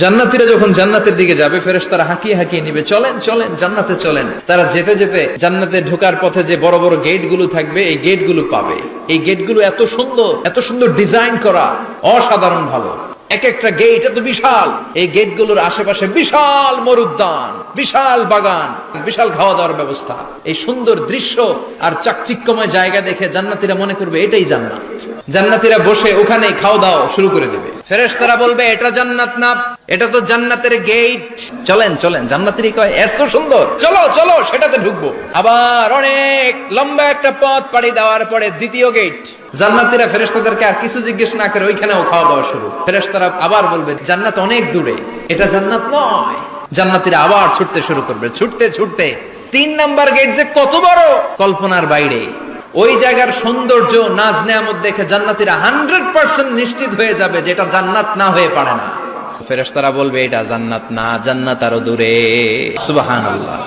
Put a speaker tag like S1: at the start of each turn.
S1: জান্নাতীরা যখন জান্নাতের দিকে যাবে, ফেরেশতারা হাঁকিয়ে হাঁকিয়ে নিবে, চলেন চলেন জান্নাতে চলেন। তারা যেতে যেতে জান্নাতে ঢোকার পথে যে বড় বড় গেট গুলো থাকবে, এই গেট গুলো পাবে। এই গেট গুলো এত সুন্দর ডিজাইন করা, অসাধারণ ভালো। এক একটা গেট এত বিশাল। এই গেট গুলোর আশেপাশে বিশাল মরুদ্যান, বিশাল বাগান, বিশাল খাওয়া দাওয়ার ব্যবস্থা। এই সুন্দর দৃশ্য আর চাকচিক্যময় জায়গা দেখে জান্নাতীরা মনে করবে এটাই জান্নাত। জান্নাতীরা বসে ওখানে খাওয়া দাওয়া শুরু করে দেবে। ফেরেশতারা বলবে এটা জান্নাত না, এটা তো জান্নাতের গেট। চলেন চলেন, জান্নাতীরা কয় এত সুন্দর, চলো চলো সেটাতে ঢুকবো। আবার অনেক লম্বা একটা পথ পাড়ি দেওয়ার পরে দ্বিতীয় গেট। জান্নাতীরা ফেরেশতাদেরকে আর কিছু জিজ্ঞেস না করে ওইখানেও খাওয়া দাওয়া শুরু। ফেরেশতারা আবার বলবে জান্নাত অনেক দূরে, এটা জান্নাত নয়। জান্নাতীরা আবার ছুটতে শুরু করবে, ছুটতে ছুটতে 3 নাম্বার গেট যে কত বড়, কল্পনার বাইরে। ওই জায়গার সৌন্দর্য, নাজ নেয়ামত দেখে জান্নাতীরা 100% নিশ্চিত হয়ে যাবে যে এটা জান্নাত না হয়ে পারে না। ফেরেশতারা বলবে এটা জান্নাত না, জান্নাত আরো দূরে। সুবহানাল্লাহ।